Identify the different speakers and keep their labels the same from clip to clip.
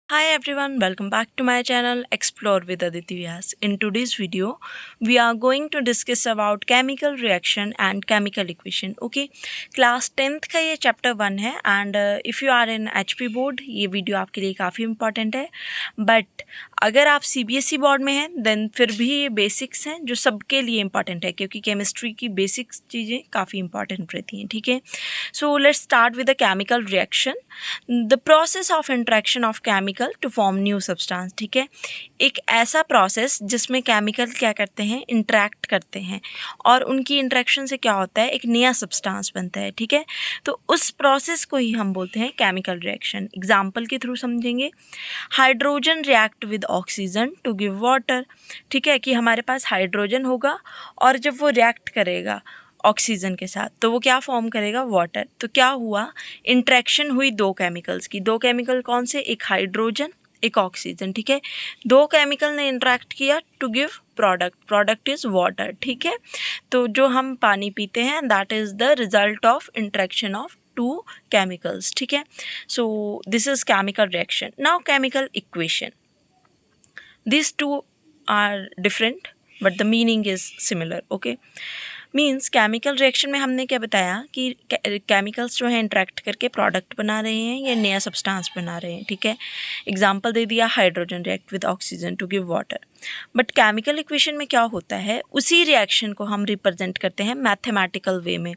Speaker 1: Hi everyone, welcome back to my channel Explore with Aditi Vyas. In today's video, we are going to discuss about chemical reaction and chemical equation. Okay, class 10th का ये chapter 1 है and if you are in HP board ये video आपके लिए काफ़ी important है. But अगर आप CBSE बोर्ड में हैं then फिर भी ये बेसिक्स हैं जो सबके लिए important है क्योंकि केमिस्ट्री की बेसिक्स चीज़ें काफ़ी important रहती हैं. ठीक है, so let's start with the chemical reaction. The process of interaction of chemical to form new substance. ठीक है, एक ऐसा प्रोसेस जिसमें केमिकल क्या करते हैं, इंटरेक्ट करते हैं और उनकी इंटरेक्शन से क्या होता है, एक नया सब्सटेंस बनता है. ठीक है, तो उस प्रोसेस को ही हम बोलते हैं केमिकल रिएक्शन. एग्जाम्पल के थ्रू समझेंगे. Hydrogen react with oxygen to give water. ठीक है, कि हमारे पास हाइड्रोजन होगा और जब वो रिएक्ट करेगा ऑक्सीजन के साथ तो वो क्या फॉर्म करेगा, वाटर. तो क्या हुआ, इंट्रैक्शन हुई दो केमिकल्स की. दो केमिकल कौन से, एक हाइड्रोजन एक ऑक्सीजन. ठीक है, दो केमिकल ने इंटरेक्ट किया to give product. Product is water. ठीक है, तो जो हम पानी पीते हैं that is the result of interaction of two chemicals. ठीक है, so this is chemical reaction. Now chemical equation. This two are different but the meaning is similar. Okay, means chemical reaction में हमने क्या बताया कि केमिकल्स जो है interact करके प्रोडक्ट बना रहे हैं या नया सब्सटेंस बना रहे हैं. ठीक है, एग्जांपल दे दिया hydrogen react with oxygen to give water. But chemical equation में क्या होता है, उसी रिएक्शन को हम रिप्रेजेंट करते हैं मैथमेटिकल वे में.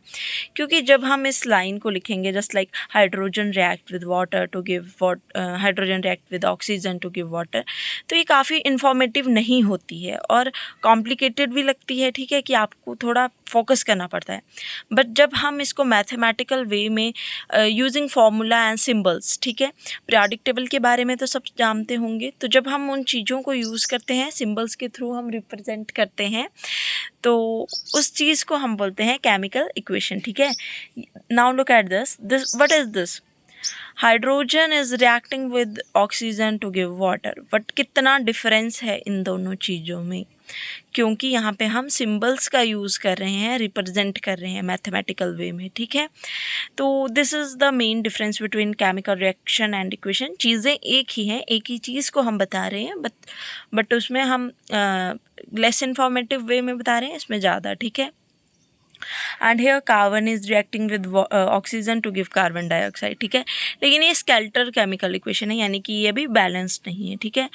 Speaker 1: क्योंकि जब हम इस लाइन को लिखेंगे just like hydrogen react with water to give hydrogen react with oxygen to give water, तो ये काफ़ी इंफॉर्मेटिव नहीं होती है और कॉम्प्लिकेटेड भी लगती है. ठीक है, कि आपको थोड़ा फोकस करना पड़ता है. बट जब हम इसको मैथमेटिकल वे में यूजिंग फार्मूला एंड सिंबल्स, ठीक है, पीरियोडिक टेबल के बारे में तो सब जानते होंगे, तो जब हम उन चीज़ों को यूज़ करते हैं सिंबल्स के थ्रू हम रिप्रेजेंट करते हैं तो उस चीज़ को हम बोलते हैं केमिकल इक्वेशन. ठीक है, now look at this what is this, hydrogen is reacting with oxygen to give water. But कितना डिफरेंस है इन दोनों चीज़ों में, क्योंकि यहाँ पे हम सिंबल्स का यूज़ कर रहे हैं, रिप्रेजेंट कर रहे हैं मैथमेटिकल वे में. ठीक है, तो this is the main difference between chemical reaction and equation. चीज़ें एक ही हैं, एक ही चीज़ को हम बता रहे हैं बट उसमें हम लेस इन्फॉर्मेटिव वे में बता रहे हैं, इसमें ज़्यादा. ठीक है, and here carbon is reacting with oxygen to give carbon dioxide. ठीक है, लेकिन ये स्केल्टर केमिकल इक्वेशन है, यानी कि ये भी बैलेंस्ड नहीं है. ठीक है,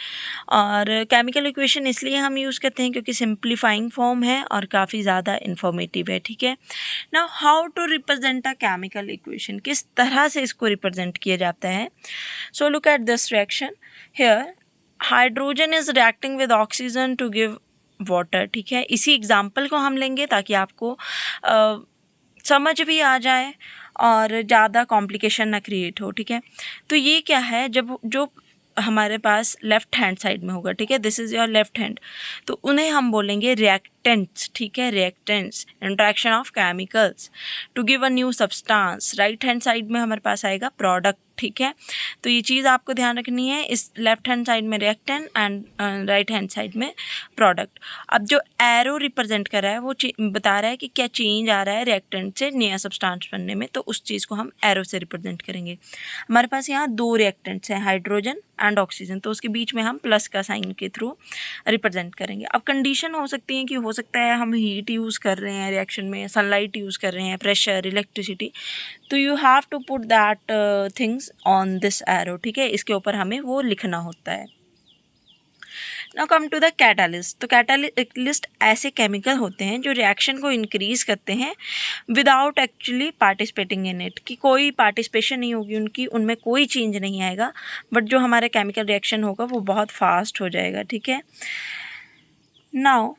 Speaker 1: और केमिकल इक्वेशन इसलिए हम यूज़ करते हैं क्योंकि सिंप्लीफाइंग फॉर्म है और काफ़ी ज़्यादा इन्फॉर्मेटिव है. ठीक है, now how to represent a chemical equation, किस तरह से इसको रिप्रेजेंट किया जाता है. So look at this reaction. Here hydrogen is reacting with oxygen to give water. ठीक है, इसी एग्जाम्पल को हम लेंगे ताकि आपको समझ भी आ जाए और ज़्यादा कॉम्प्लिकेशन ना क्रिएट हो. ठीक है, तो ये क्या है, जब जो हमारे पास लेफ़्ट हैंड साइड में होगा, ठीक है, this is your left hand, तो उन्हें हम बोलेंगे रिएक्टेंट्स. ठीक है, reactants, interaction of chemicals to give a new substance. Right hand side में हमारे पास आएगा प्रोडक्ट. ठीक है, तो ये चीज़ आपको ध्यान रखनी है, इस लेफ्ट हैंड साइड में reactant and right hand side में प्रोडक्ट. अब जो एरो रिप्रेजेंट कर रहा है वो बता रहा है कि क्या चेंज आ रहा है रिएक्टेंट से नया सब्सटेंस बनने में, तो उस चीज़ को हम एरो से रिप्रेजेंट करेंगे. हमारे पास यहाँ दो रिएक्टेंट्स हैं, हाइड्रोजन एंड ऑक्सीजन, तो उसके बीच में हम प्लस का साइन के थ्रू रिप्रेजेंट करेंगे. अब कंडीशन हो सकती है कि हो सकता है हम हीट यूज़ कर रहे हैं रिएक्शन में, सनलाइट यूज़ कर रहे हैं, प्रेशर, इलेक्ट्रिसिटी, तो you have to put that things on this arrow. ठीक है, इसके ऊपर हमें वो लिखना होता है. Now come to the catalyst. तो कैटालिस्ट ऐसे केमिकल होते हैं जो रिएक्शन को इंक्रीज करते हैं without actually participating in it, कि कोई पार्टिसिपेशन नहीं होगी उनकी, उनमें कोई चेंज नहीं आएगा, बट जो हमारा केमिकल रिएक्शन होगा वो बहुत फास्ट हो जाएगा. ठीक है, नाउ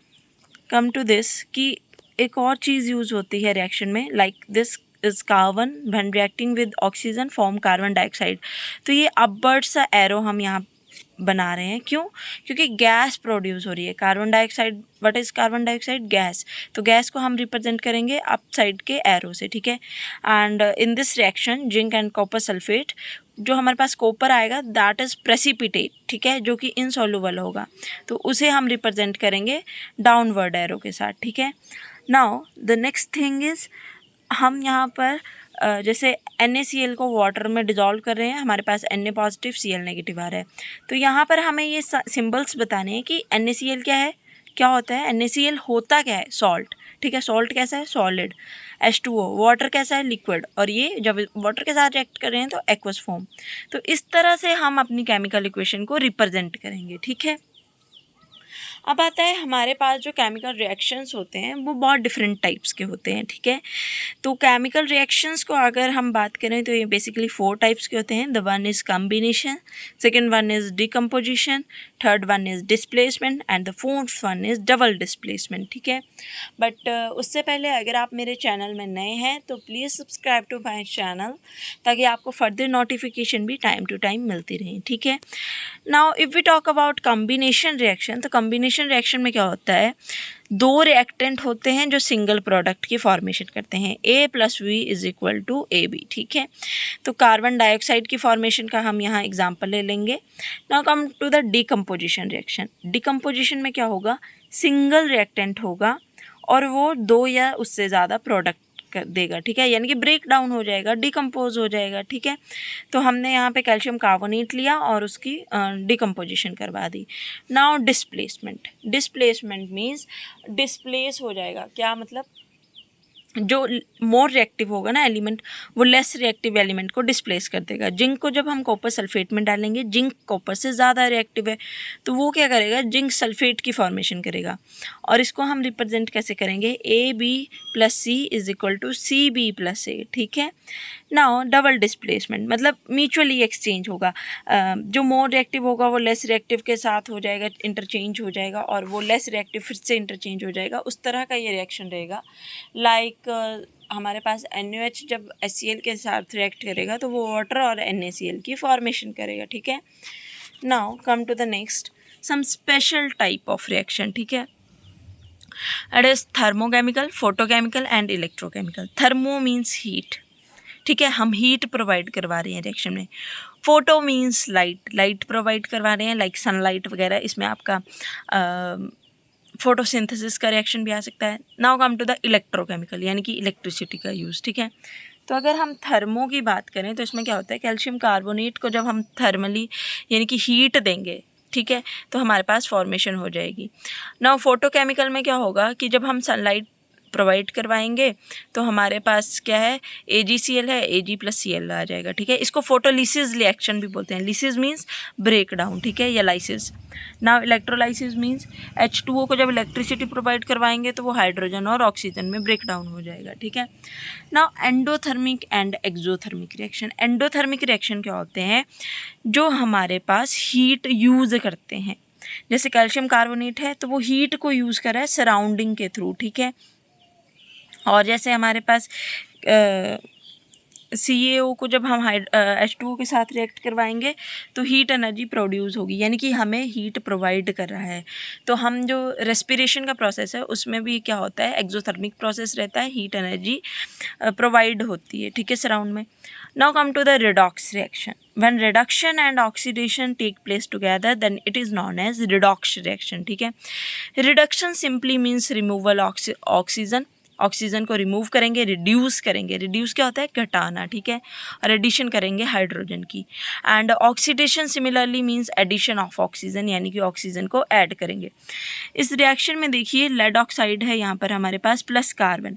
Speaker 1: कम टू दिस कि एक और चीज़ यूज़ होती है रिएक्शन में, like this is carbon when reacting with oxygen form carbon dioxide. तो ये अपवर्ड सा एरो हम यहाँ बना रहे हैं, क्यों, क्योंकि गैस प्रोड्यूस हो रही है. Carbon dioxide, what is carbon dioxide, gas, तो गैस को हम रिप्रेजेंट करेंगे अप साइड के एरो से. ठीक है, and in this reaction zinc and copper sulphate, जो हमारे पास कॉपर आएगा दैट इज़ प्रेसिपिटेट. ठीक है, जो कि इनसॉल्युबल होगा, तो उसे हम रिप्रेजेंट करेंगे डाउनवर्ड एरो के साथ. ठीक है, now the next thing is हम यहाँ पर जैसे NaCl को वाटर में डिज़ोल्व कर रहे हैं, हमारे पास Na पॉजिटिव Cl नेगेटिव आ रहा है। तो यहाँ पर हमें ये सिंबल्स बताने हैं कि NaCl क्या है, क्या होता है। NaCl होता क्या है, सॉल्ट, ठीक है। सॉल्ट कैसा है, सॉलिड। H2O वाटर कैसा है, लिक्विड। और ये जब वाटर के साथ रिएक्ट कर रहे हैं तो एक्वस फॉर्म। तो इस तरह से हम अपनी केमिकल इक्वेशन को रिप्रेजेंट करेंगे, ठीक है। अब आता है हमारे पास जो केमिकल रिएक्शंस होते हैं वो बहुत डिफरेंट टाइप्स के होते हैं, ठीक है। तो केमिकल रिएक्शंस को अगर हम बात करें तो ये बेसिकली 4 टाइप्स के होते हैं। The one is combination, second one is decomposition, third one is displacement and the fourth one is double displacement, ठीक है। बट उससे पहले अगर आप मेरे चैनल में नए हैं तो please subscribe to my channel, ताकि आपको फर्दर नोटिफिकेशन भी टाइम टू टाइम मिलती रहें, ठीक है। Now if we talk about combination reaction, तो कम्बिनेशन रिएक्शन में क्या होता है, 2 रिएक्टेंट होते हैं जो सिंगल प्रोडक्ट की फॉर्मेशन करते हैं। A + V = AB, ठीक है। तो कार्बन डाइऑक्साइड की फॉर्मेशन का हम यहाँ एग्जांपल ले लेंगे। Now come to the decomposition reaction. Decomposition में क्या होगा, सिंगल रिएक्टेंट होगा और वो 2 या उससे ज़्यादा प्रोडक्ट देगा, ठीक है। यानी कि ब्रेक डाउन हो जाएगा, डिकम्पोज हो जाएगा, ठीक है। तो हमने यहाँ पे कैल्शियम कार्बोनेट लिया और उसकी डिकम्पोजिशन करवा दी। Now displacement. Displacement means displace हो जाएगा, क्या मतलब, जो मोर रिएक्टिव होगा ना एलिमेंट, वो लेस रिएक्टिव एलिमेंट को डिस्प्लेस कर देगा। जिंक को जब हम कॉपर सल्फेट में डालेंगे, जिंक कॉपर से ज़्यादा रिएक्टिव है, तो वो क्या करेगा, जिंक सल्फेट की फॉर्मेशन करेगा। और इसको हम रिप्रेजेंट कैसे करेंगे, AB + C = CB + A, ठीक है। नाउ डबल डिस्प्लेसमेंट मतलब म्यूचुअली एक्सचेंज होगा। जो मोर रिएक्टिव होगा वो लेस रिएक्टिव के साथ हो जाएगा, इंटरचेंज हो जाएगा, और वो लेस रिएक्टिव फिर से इंटरचेंज हो जाएगा। उस तरह का ये रिएक्शन रहेगा। लाइक हमारे पास NaOH जब HCl के साथ रिएक्ट करेगा तो वो वाटर और NaCl की फॉर्मेशन करेगा, ठीक है। Now come to the next, some special type of reaction, ठीक है। It is thermochemical, photochemical and electrochemical. Thermo means heat, ठीक है, हम हीट प्रोवाइड करवा रहे हैं रिएक्शन में। Photo means light, light provide करवा रहे हैं, लाइक सनलाइट वगैरह। इसमें आपका फोटोसिंथेसिस का रिएक्शन भी आ सकता है। Now come to the electrochemical, यानी कि इलेक्ट्रिसिटी का यूज़, ठीक है। तो अगर हम थर्मो की बात करें तो इसमें क्या होता है, कैल्शियम कार्बोनेट को जब हम थर्मली यानी कि हीट देंगे, ठीक है, तो हमारे पास फॉर्मेशन हो जाएगी। नाउ फोटोकेमिकल में क्या होगा कि जब हम सनलाइट प्रोवाइड करवाएंगे तो हमारे पास क्या है, AgCl है, Ag + Cl आ जाएगा, ठीक है। इसको फोटोलिसिस रिएक्शन भी बोलते हैं। लिसिस मीन्स ब्रेक डाउन, ठीक है, या lysis. Now electrolysis means H2O को जब इलेक्ट्रिसिटी प्रोवाइड करवाएंगे तो वो हाइड्रोजन और ऑक्सीजन में ब्रेक डाउन हो जाएगा, ठीक है। Now endothermic and exothermic reaction. Endothermic reaction क्या होते हैं, जो हमारे पास हीट यूज़ करते हैं। जैसे कैल्शियम कार्बोनेट है तो वो हीट को यूज़ कर रहा है सराउंडिंग के थ्रू, ठीक है। और जैसे हमारे पास CaO को जब हम H2O के साथ रिएक्ट करवाएंगे तो हीट एनर्जी प्रोड्यूस होगी, यानी कि हमें हीट प्रोवाइड कर रहा है। तो हम जो रेस्पिरेशन का प्रोसेस है उसमें भी क्या होता है, एक्सोथर्मिक प्रोसेस रहता है, हीट एनर्जी प्रोवाइड होती है, ठीक है, सराउंड में। Now come to the redox reaction. When reduction and oxidation take place together then it is known as redox reaction, ठीक है। Reduction simply means removal oxygen, oxygen को रिमूव करेंगे, reduce करेंगे। रिड्यूस क्या होता है, घटाना, ठीक है। और एडिशन करेंगे हाइड्रोजन की। And oxidation similarly means addition of oxygen, यानी कि ऑक्सीजन को ऐड करेंगे। इस रिएक्शन में देखिए लेड ऑक्साइड है यहाँ पर हमारे पास प्लस कार्बन,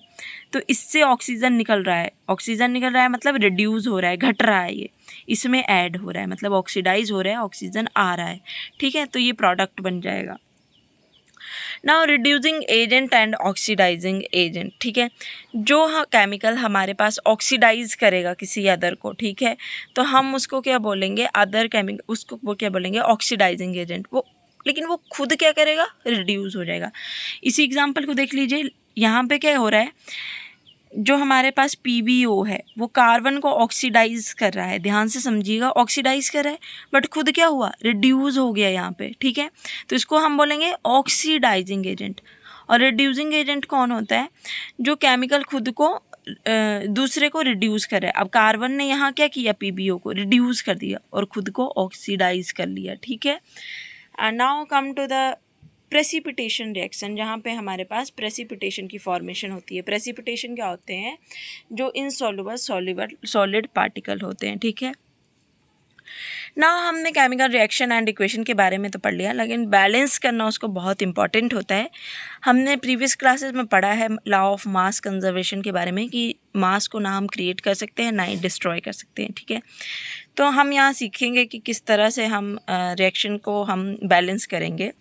Speaker 1: तो इससे ऑक्सीजन निकल रहा है। ऑक्सीजन निकल रहा है मतलब रिड्यूस हो रहा है, घट रहा है, ये इसमें ऐड हो रहा है मतलब ऑक्सीडाइज हो रहा है, ऑक्सीजन आ रहा है, ठीक है। तो ये प्रोडक्ट बन जाएगा। Now reducing agent and oxidising agent, ठीक है। जो केमिकल हमारे पास ऑक्सीडाइज करेगा किसी अदर को, ठीक है, तो हम उसको क्या बोलेंगे, अदर केमिकल, उसको वो क्या बोलेंगे, ऑक्सीडाइजिंग एजेंट। वो लेकिन वो खुद क्या करेगा, रिड्यूस हो जाएगा। इसी एग्जाम्पल को देख लीजिए, यहाँ पे क्या हो रहा है, जो हमारे पास PbO है वो कार्बन को ऑक्सीडाइज कर रहा है, ध्यान से समझिएगा, ऑक्सीडाइज कर रहा है, बट खुद क्या हुआ, रिड्यूस हो गया यहाँ पे, ठीक है। तो इसको हम बोलेंगे ऑक्सीडाइजिंग एजेंट। और रिड्यूसिंग एजेंट कौन होता है, जो केमिकल खुद को दूसरे को रिड्यूस कर रहा है। अब कार्बन ने यहाँ क्या किया, PbO को रिड्यूस कर दिया और खुद को ऑक्सीडाइज कर लिया, ठीक है। And now come to the precipitation reaction, जहाँ पे हमारे पास प्रेसिपिटेशन की फॉर्मेशन होती है। प्रेसिपिटेशन क्या होते हैं? जो इनसॉल्युबल सॉलिड पार्टिकल होते हैं, ठीक है। ना हमने केमिकल रिएक्शन एंड इक्वेशन के बारे में तो पढ़ लिया, लेकिन बैलेंस करना उसको बहुत इंपॉर्टेंट होता है। हमने प्रीवियस क्लासेस में पढ़ा है लॉ ऑफ मास कंजर्वेशन के बारे में, कि मास को ना हम क्रिएट कर सकते हैं ना ही डिस्ट्रॉय कर सकते हैं, ठीक है। तो हम यहाँ सीखेंगे कि किस तरह से हम रिएक्शन को हम बैलेंस करेंगे।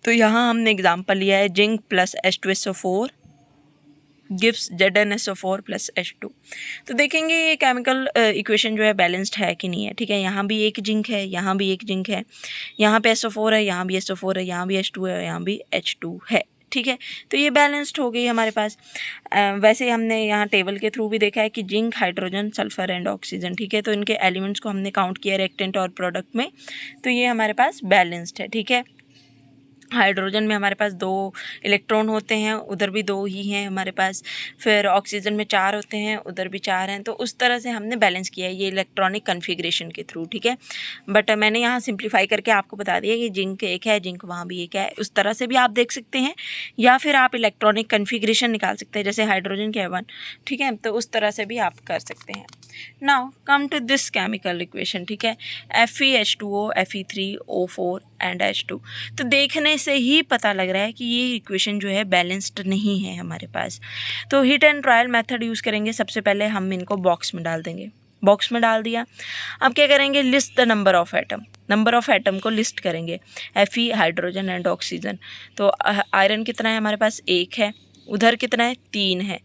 Speaker 1: तो यहाँ हमने एग्जाम्पल लिया है zinc plus H2SO4 gives ZnSO4 plus H2। तो देखेंगे ये केमिकल इक्वेशन जो है बैलेंस्ड है कि नहीं है, ठीक है। यहाँ भी एक जिंक है, यहाँ भी एक जिंक है, यहाँ पे SO4 है, यहाँ भी SO4 है, यहाँ भी H2 है, यहाँ भी H2 है, ठीक है। तो ये बैलेंस्ड हो गई हमारे पास। वैसे हमने यहाँ टेबल के थ्रू भी देखा है कि zinc, hydrogen, sulphur and oxygen, ठीक है। तो इनके एलिमेंट्स को हमने काउंट किया रिएक्टेंट और प्रोडक्ट में, तो ये हमारे पास बैलेंस्ड है, ठीक है। हाइड्रोजन में हमारे पास 2 इलेक्ट्रॉन होते हैं, उधर भी 2 ही हैं हमारे पास। फिर ऑक्सीजन में 4 होते हैं, उधर भी 4 हैं। तो उस तरह से हमने बैलेंस किया है ये इलेक्ट्रॉनिक कन्फिग्रेशन के थ्रू, ठीक है। बट मैंने यहाँ सिंप्लीफाई करके आपको बता दिया कि जिंक एक है, जिंक वहाँ भी एक है। उस तरह से भी आप देख सकते हैं, या फिर आप इलेक्ट्रॉनिक कन्फिग्रेशन निकाल सकते हैं, जैसे हाइड्रोजन के 1, ठीक है। तो उस तरह से भी आप कर सकते हैं। Now come to this chemical equation, ठीक है। FeH2O, Fe3O4 and H2। तो देखने से ही पता लग रहा है कि ये इक्वेशन जो है बैलेंस्ड नहीं है हमारे पास। तो hit and trial method use करेंगे। सबसे पहले हम इनको बॉक्स में डाल देंगे। बॉक्स में डाल दिया, अब क्या करेंगे? List the number of atom. Number of atom को लिस्ट करेंगे। Fe hydrogen and oxygen. तो आयरन कितना है हमारे पास? 1 है। उधर कितना है? 3 है।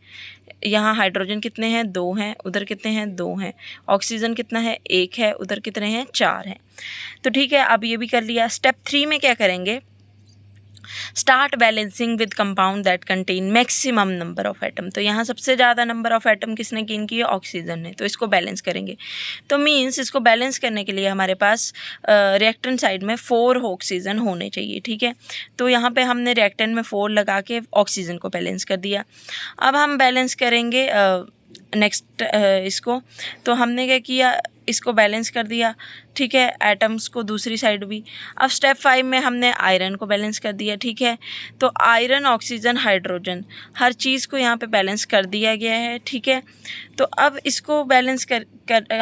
Speaker 1: यहाँ हाइड्रोजन कितने हैं? 2 हैं। उधर कितने हैं? 2 हैं। ऑक्सीजन कितना है? 1 है। उधर कितने हैं? 4 हैं। तो ठीक है, अब ये भी कर लिया। स्टेप 3 में क्या करेंगे? Start balancing with compound that contain maximum number of atom. तो यहाँ सबसे ज़्यादा नंबर ऑफ एटम किसने गेन किए? ऑक्सीजन ने। तो इसको बैलेंस करेंगे। तो मीन्स इसको बैलेंस करने के लिए हमारे पास रिएक्टेंट साइड में 4 ऑक्सीजन होने चाहिए, ठीक है। तो यहाँ पे हमने रिएक्टेंट में 4 लगा के ऑक्सीजन को बैलेंस कर दिया। अब हम बैलेंस करेंगे नेक्स्ट इसको। तो हमने क्या किया? इसको बैलेंस कर दिया, ठीक है, एटम्स को दूसरी साइड भी। अब स्टेप 5 में हमने आयरन को बैलेंस कर दिया, ठीक है। तो आयरन, ऑक्सीजन, हाइड्रोजन, हर चीज़ को यहाँ पे बैलेंस कर दिया गया है, ठीक है। तो अब इसको बैलेंस कर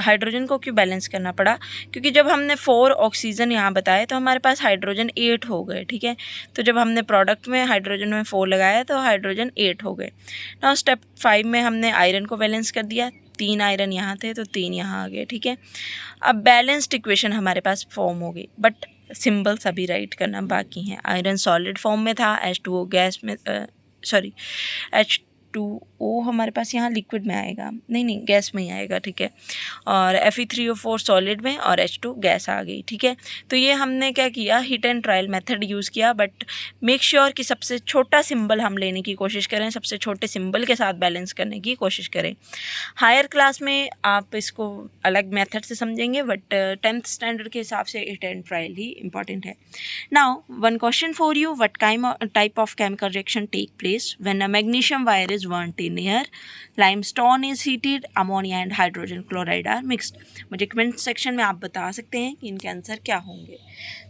Speaker 1: हाइड्रोजन को क्यों बैलेंस करना पड़ा? क्योंकि जब हमने 4 ऑक्सीजन यहाँ बताए तो हमारे पास हाइड्रोजन 8 हो गए, ठीक है। तो जब हमने प्रोडक्ट में हाइड्रोजन में 4 लगाया तो हाइड्रोजन 8 हो गए। नाउ स्टेप 5 में हमने आयरन को बैलेंस कर दिया। 3 आयरन यहाँ थे तो 3 यहाँ आ गए, ठीक है। अब बैलेंस्ड इक्वेशन हमारे पास फॉर्म हो गई, बट सिंबल्स अभी राइट करना बाकी हैं। आयरन सॉलिड फॉर्म में था, H2O गैस में, H2O हमारे पास यहाँ लिक्विड में आएगा, नहीं गैस में ही आएगा, ठीक है। और Fe3O4 सॉलिड में और H2 गैस आ गई, ठीक है। तो ये हमने क्या किया? Hit and trial method use किया, बट मेक श्योर कि सबसे छोटा सिंबल हम लेने की कोशिश करें, सबसे छोटे सिंबल के साथ बैलेंस करने की कोशिश करें। हायर क्लास में आप इसको अलग मेथड से समझेंगे, बट 10th स्टैंडर्ड के हिसाब से हिट एंड ट्रायल ही इंपॉर्टेंट है। Now one question for you, what type of chemical reaction take place when a magnesium wire is burnt in air, limestone is heated, ammonia and hydrogen chloride are mixed। मुझे comment section में आप बता सकते हैं कि इनके answer क्या होंगे।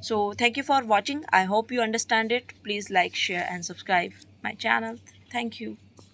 Speaker 1: So thank you for watching. I hope you understand it. Please like, share and subscribe my channel. Thank you.